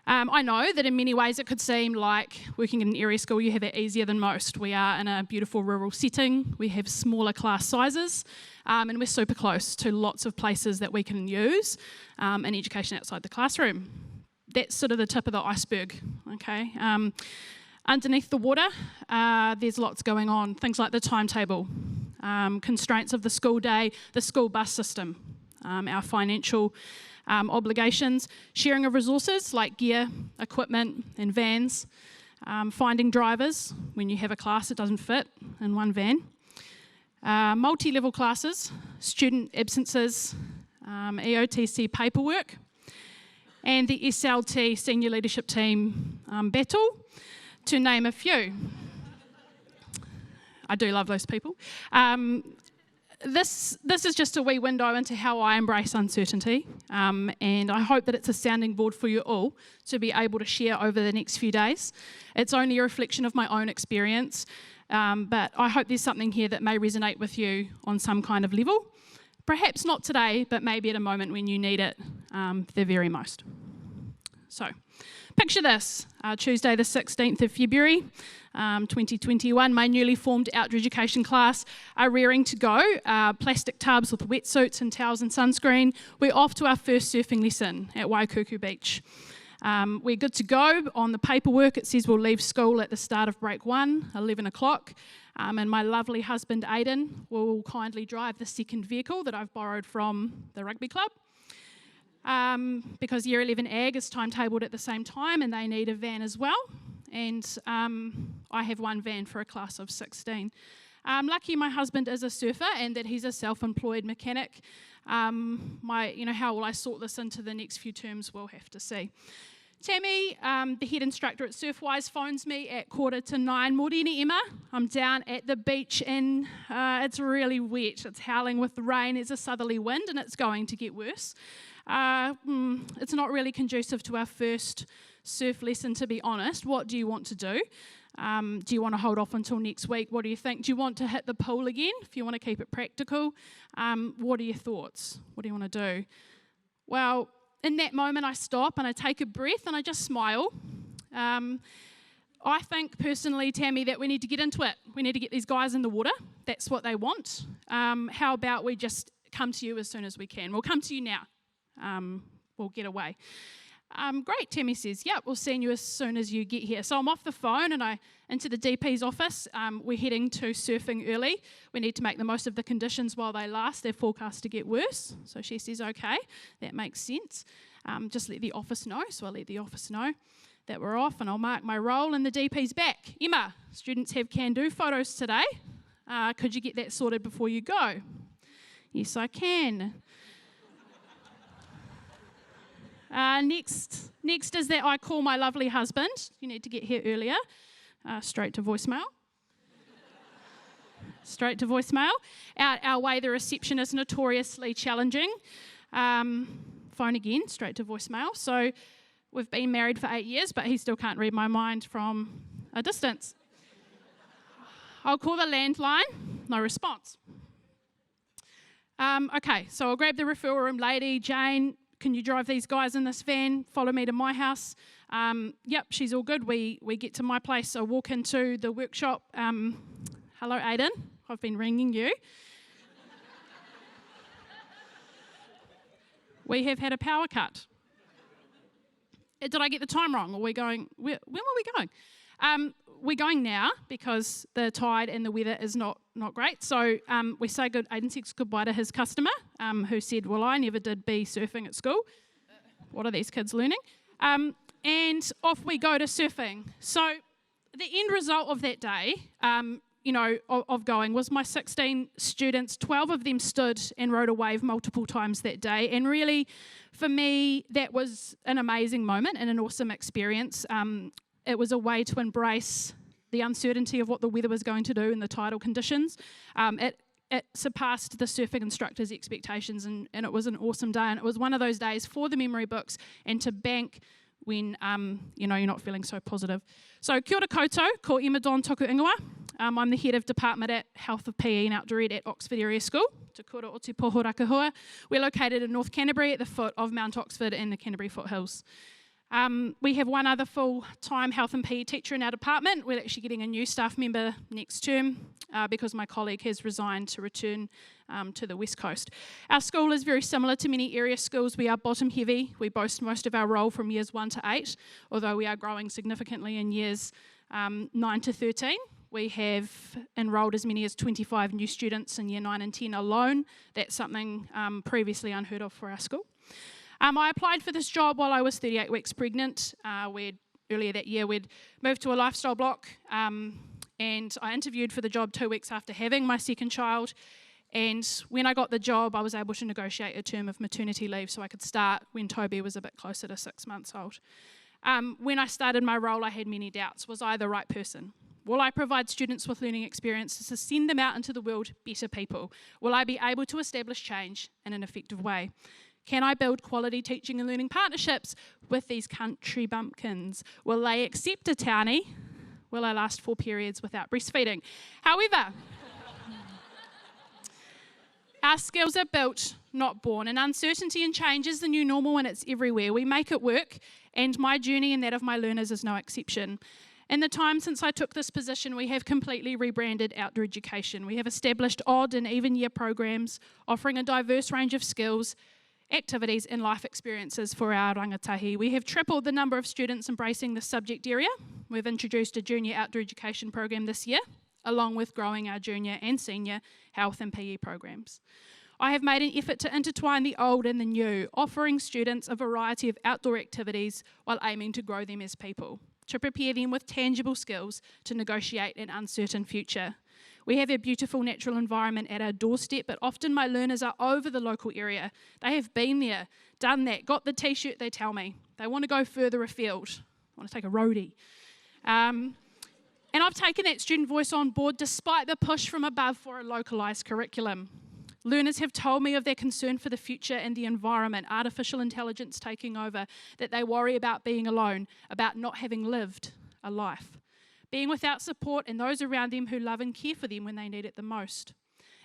I know that in many ways it could seem like working in an area school you have it easier than most. We are in a beautiful rural setting, we have smaller class sizes, and we're super close to lots of places that we can use in education outside the classroom. That's sort of the tip of the iceberg, okay? Underneath the water, there's lots going on, things like the timetable, constraints of the school day, the school bus system, our financial obligations, sharing of resources like gear, equipment and vans, finding drivers when you have a class that doesn't fit in one van, multi-level classes, student absences, EOTC paperwork, and the SLT senior leadership team battle, to name a few. I do love those people. This is just a wee window into how I embrace uncertainty, and I hope that it's a sounding board for you all to be able to share over the next few days. It's only a reflection of my own experience, but I hope there's something here that may resonate with you on some kind of level. Perhaps not today, but maybe at a moment when you need it the very most. So, picture this, Tuesday the 16th of February, 2021, my newly formed outdoor education class are rearing to go, plastic tubs with wetsuits and towels and sunscreen. We're off to our first surfing lesson at Waikuku Beach. We're good to go. On the paperwork it says we'll leave school at the start of break 1, 11 o'clock, and my lovely husband Aidan will kindly drive the second vehicle that I've borrowed from the rugby club. Because Year 11 Ag is timetabled at the same time and they need a van as well, and I have one van for a class of 16. I'm lucky my husband is a surfer and that he's a self-employed mechanic. How will I sort this into the next few terms, we'll have to see. Tammy, the head instructor at Surfwise, phones me at 8:45. Morena Emma, I'm down at the beach and it's really wet. It's howling with the rain, there's a southerly wind and it's going to get worse. It's not really conducive to our first surf lesson, to be honest. What do you want to do? Do you want to hold off until next week? What do you think? Do you want to hit the pool again if you want to keep it practical? What are your thoughts? What do you want to do? Well, in that moment I stop and I take a breath and I just smile. I think personally, Tammy, that we need to get into it. We need to get these guys in the water. That's what they want. How about we just come to you as soon as we can? We'll come to you now. We'll get away. Great, Tammy says, yep, we'll send you as soon as you get here. So I'm off the phone and into the DP's office. We're heading to surfing early. We need to make the most of the conditions while they last. They're forecast to get worse. So she says, okay, that makes sense. Just let the office know. So I'll let the office know that we're off and I'll mark my roll and the DP's back. Emma, students have can-do photos today. Could you get that sorted before you go? Yes, I can. Next is that I call my lovely husband. You need to get here earlier. Straight to voicemail. Straight to voicemail. Out our way, the reception is notoriously challenging. Phone again, straight to voicemail. So we've been married for 8 years, but he still can't read my mind from a distance. I'll call the landline. No response. Okay, so I'll grab the referral room lady, Jane. Can you drive these guys in this van? Follow me to my house. Yep, she's all good. We get to my place. I walk into the workshop. Hello, Aidan. I've been ringing you. We have had a power cut. Did I get the time wrong? Are we going? When were we going? We're going now because the tide and the weather is not great. So we say Aidan says goodbye to his customer who said, well, I never did be surfing at school. What are these kids learning? And off we go to surfing. So the end result of that day, of going was my 16 students, 12 of them stood and rode a wave multiple times that day. And really, for me, that was an amazing moment and an awesome experience. It was a way to embrace the uncertainty of what the weather was going to do and the tidal conditions. It surpassed the surfing instructor's expectations and it was an awesome day. And it was one of those days for the memory books and to bank when you're not feeling so positive. So kia ora koutou, ko Emma Don toku ingoa. I'm the head of department at Health of PE and Outdoor Ed at Oxford Area School, Te Kura o Te Poho Rakahua. We're located in North Canterbury at the foot of Mount Oxford and the Canterbury Foothills. We have one other full-time health and PE teacher in our department. We're actually getting a new staff member next term because my colleague has resigned to return to the West Coast. Our school is very similar to many area schools. We are bottom heavy. We boast most of our roll from years 1 to 8, although we are growing significantly in years 9 to 13. We have enrolled as many as 25 new students in year 9 and 10 alone. That's something previously unheard of for our school. I applied for this job while I was 38 weeks pregnant. Earlier that year, we'd moved to a lifestyle block, and I interviewed for the job 2 weeks after having my second child. And when I got the job, I was able to negotiate a term of maternity leave so I could start when Toby was a bit closer to 6 months old. When I started my role, I had many doubts. Was I the right person? Will I provide students with learning experiences to send them out into the world better people? Will I be able to establish change in an effective way? Can I build quality teaching and learning partnerships with these country bumpkins? Will they accept a townie? Will I last 4 periods without breastfeeding? However, our skills are built, not born, and uncertainty and change is the new normal and it's everywhere. We make it work, and my journey and that of my learners is no exception. In the time since I took this position, we have completely rebranded outdoor education. We have established odd and even year programs, offering a diverse range of skills, activities and life experiences for our rangatahi. We have tripled the number of students embracing this subject area. We've introduced a junior outdoor education program this year, along with growing our junior and senior health and PE programs. I have made an effort to intertwine the old and the new, offering students a variety of outdoor activities while aiming to grow them as people, to prepare them with tangible skills to negotiate an uncertain future. We have a beautiful natural environment at our doorstep, but often my learners are over the local area. They have been there, done that, got the t-shirt, they tell me. They want to go further afield, want to take a roadie. And I've taken that student voice on board despite the push from above for a localised curriculum. Learners have told me of their concern for the future and the environment, artificial intelligence taking over, that they worry about being alone, about not having lived a life, being without support and those around them who love and care for them when they need it the most.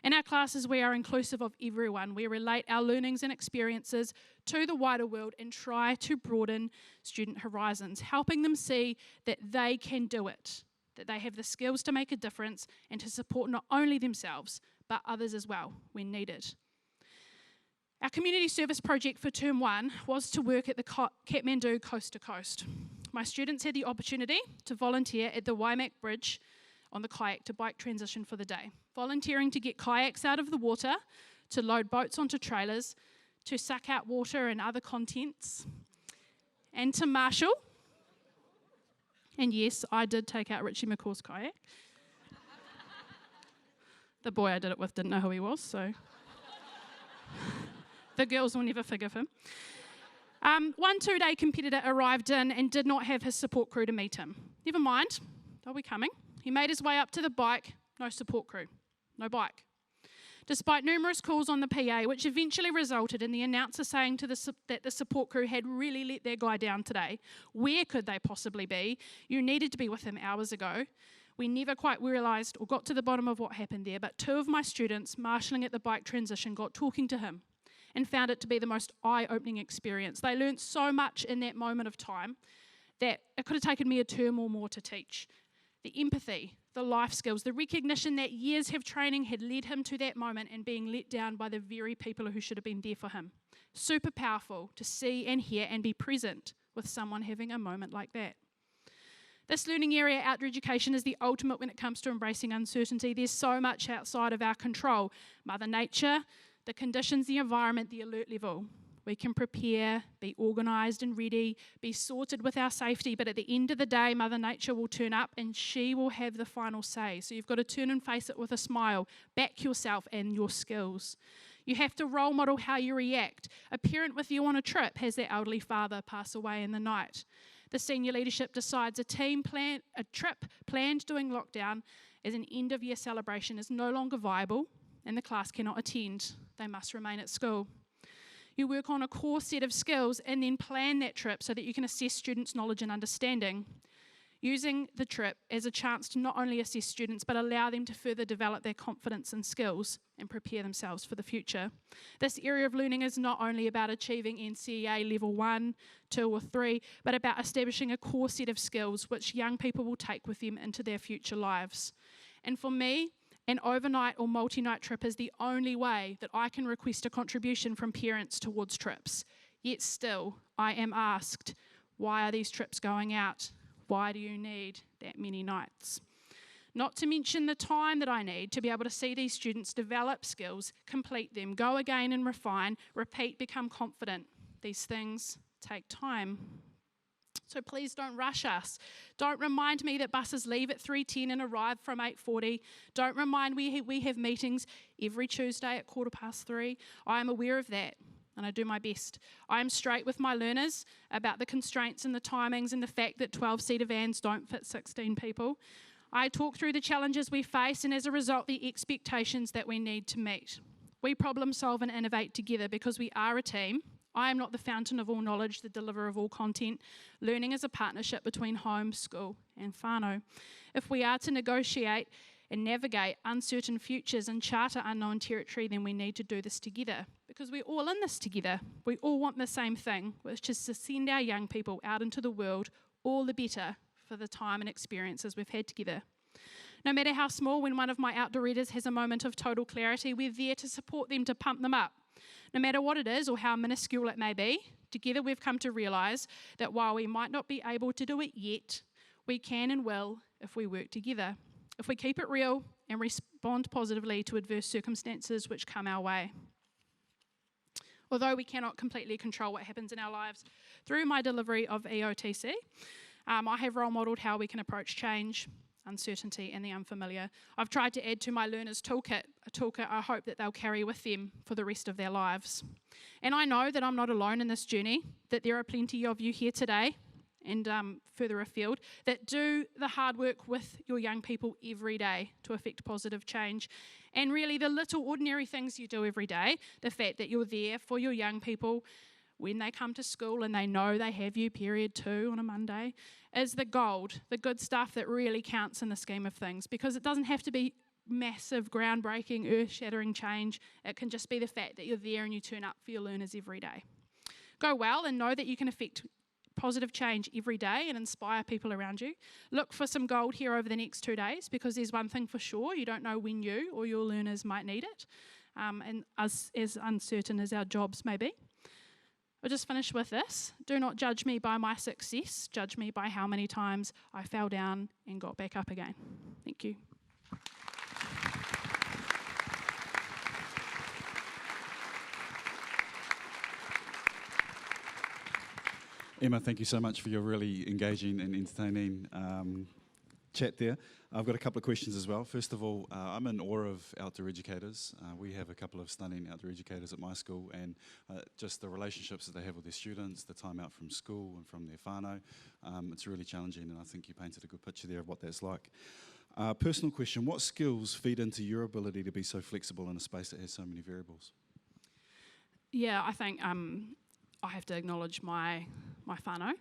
In our classes, we are inclusive of everyone. We relate our learnings and experiences to the wider world and try to broaden student horizons, helping them see that they can do it, that they have the skills to make a difference and to support not only themselves, but others as well when needed. Our community service project for Term 1 was to work at the Kathmandu Coast to Coast. My students had the opportunity to volunteer at the Waimak Bridge on the kayak to bike transition for the day, volunteering to get kayaks out of the water, to load boats onto trailers, to suck out water and other contents, and to marshal. And yes, I did take out Richie McCaw's kayak. The boy I did it with didn't know who he was, so the girls will never forgive him. One 2-day competitor arrived in and did not have his support crew to meet him. Never mind, they'll be coming. He made his way up to the bike, no support crew, no bike. Despite numerous calls on the PA, which eventually resulted in the announcer saying that the support crew had really let their guy down today. Where could they possibly be? You needed to be with him hours ago. We never quite realised or got to the bottom of what happened there, but 2 of my students marshalling at the bike transition got talking to him and found it to be the most eye-opening experience. They learnt so much in that moment of time that it could have taken me a term or more to teach. The empathy, the life skills, the recognition that years of training had led him to that moment and being let down by the very people who should have been there for him. Super powerful to see and hear and be present with someone having a moment like that. This learning area, outdoor education, is the ultimate when it comes to embracing uncertainty. There's so much outside of our control. Mother Nature, the conditions, the environment, the alert level. We can prepare, be organised and ready, be sorted with our safety, but at the end of the day, Mother Nature will turn up and she will have the final say. So you've got to turn and face it with a smile, back yourself and your skills. You have to role model how you react. A parent with you on a trip has their elderly father pass away in the night. The senior leadership decides a trip planned during lockdown as an end-of-year celebration is no longer viable and the class cannot attend. They must remain at school. You work on a core set of skills and then plan that trip so that you can assess students' knowledge and understanding. using the trip as a chance to not only assess students but allow them to further develop their confidence and skills and prepare themselves for the future. This area of learning is not only about achieving NCEA level 1, 2 or 3, but about establishing a core set of skills which young people will take with them into their future lives. And for me, an overnight or multi-night trip is the only way that I can request a contribution from parents towards trips. Yet still, I am asked, why are these trips going out? Why do you need that many nights? Not to mention the time that I need to be able to see these students develop skills, complete them, go again and refine, repeat, become confident. These things take time. So please don't rush us. Don't remind me that buses leave at 3:10 and arrive from 8:40. Don't remind me we have meetings every Tuesday at 3:15. I am aware of that, and I do my best. I am straight with my learners about the constraints and the timings and the fact that 12-seater vans don't fit 16 people. I talk through the challenges we face and as a result the expectations that we need to meet. We problem solve and innovate together because we are a team. I am not the fountain of all knowledge, the deliverer of all content. Learning is a partnership between home, school and whānau. If we are to negotiate and navigate uncertain futures and charter unknown territory, then we need to do this together because we're all in this together. We all want the same thing, which is to send our young people out into the world all the better for the time and experiences we've had together. No matter how small, when one of my outdoor readers has a moment of total clarity, we're there to support them, to pump them up. No matter what it is or how minuscule it may be, together we've come to realise that while we might not be able to do it yet, we can and will if we work together, if we keep it real and respond positively to adverse circumstances which come our way. Although we cannot completely control what happens in our lives, through my delivery of EOTC, I have role modelled how we can approach change, uncertainty and the unfamiliar. I've tried to add to my learners' toolkit, a toolkit I hope that they'll carry with them for the rest of their lives. And I know that I'm not alone in this journey, that there are plenty of you here today and further afield that do the hard work with your young people every day to effect positive change. And really the little ordinary things you do every day, the fact that you're there for your young people when they come to school and they know they have you period 2 on a Monday, is the gold, the good stuff that really counts in the scheme of things, because it doesn't have to be massive, groundbreaking, earth-shattering change. It can just be the fact that you're there and you turn up for your learners every day. Go well and know that you can effect positive change every day and inspire people around you. Look for some gold here over the next 2 days, because there's one thing for sure, you don't know when you or your learners might need it, and as uncertain as our jobs may be. I'll just finish with this. Do not judge me by my success. Judge me by how many times I fell down and got back up again. Thank you. Emma, thank you so much for your really engaging and entertaining chat there. I've got a couple of questions as well. First of all, I'm in awe of outdoor educators. We have a couple of stunning outdoor educators at my school, and just the relationships that they have with their students, the time out from school and from their whānau, it's really challenging, and I think you painted a good picture there of what that's like. Personal question, what skills feed into your ability to be so flexible in a space that has so many variables? Yeah, I think I have to acknowledge my whānau.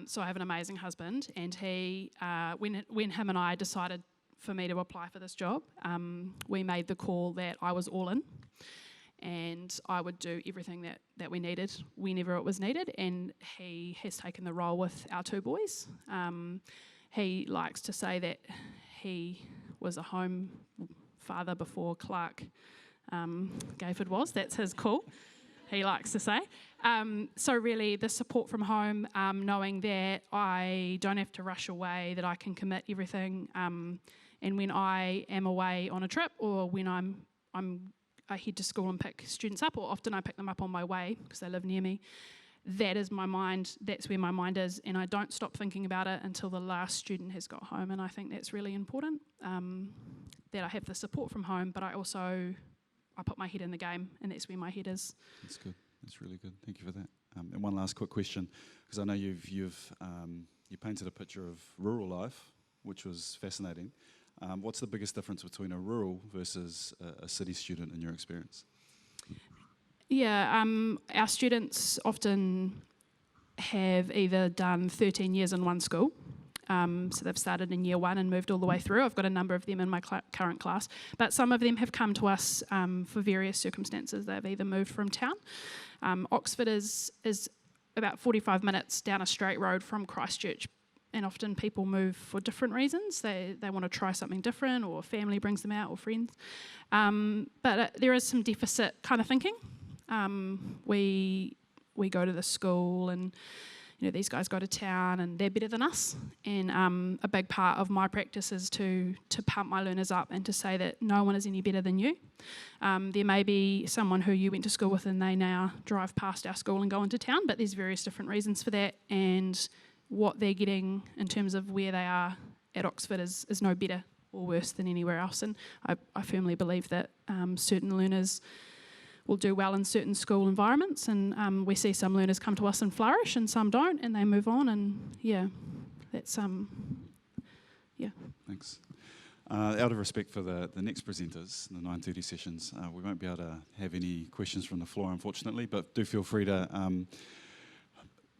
So I have an amazing husband, and he, when him and I decided for me to apply for this job, we made the call that I was all in, and I would do everything that we needed whenever it was needed, and he has taken the role with our 2 boys. He likes to say that he was a home father before Clark Gayford was. That's his call. He likes to say. So really the support from home, knowing that I don't have to rush away, that I can commit everything, and when I am away on a trip or when I head to school and pick students up, or often I pick them up on my way because they live near me, that is my mind, that's where my mind is, and I don't stop thinking about it until the last student has got home, and I think that's really important, that I have the support from home, but I put my head in the game, and that's where my head is. That's good. That's really good. Thank you for that. And one last quick question, because I know you painted a picture of rural life, which was fascinating. What's the biggest difference between a rural versus a city student in your experience? Yeah, our students often have either done 13 years in one school, So they've started in year 1 and moved all the way through. I've got a number of them in my current class, but some of them have come to us for various circumstances. They've either moved from town. Oxford is about 45 minutes down a straight road from Christchurch, and often people move for different reasons. They want to try something different, or family brings them out, or friends. But there is some deficit kind of thinking. We go to the school, and these guys go to town, and they're better than us. And a big part of my practice is to pump my learners up and to say that no one is any better than you. There may be someone who you went to school with and they now drive past our school and go into town, but there's various different reasons for that, and what they're getting in terms of where they are at Oxford is no better or worse than anywhere else. And I firmly believe that certain learners will do well in certain school environments, and we see some learners come to us and flourish, and some don't, and they move on. And that's Thanks. Out of respect for the next presenters, the 9:30 sessions, we won't be able to have any questions from the floor, unfortunately, but do feel free to,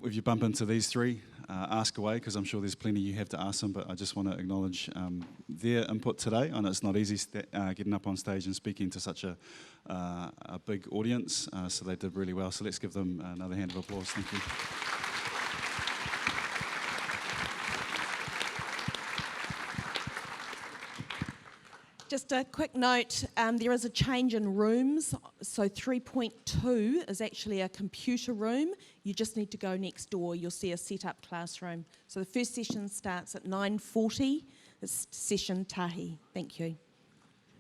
if you bump into these three, ask away, because I'm sure there's plenty you have to ask them, but I just want to acknowledge their input today. I know it's not easy getting up on stage and speaking to such a big audience, so they did really well. So let's give them another hand of applause. Thank you. Just a quick note, there is a change in rooms, so 3.2 is actually a computer room. You just need to go next door, you'll see a set-up classroom. So the first session starts at 9:40, it's session tahi. Thank you.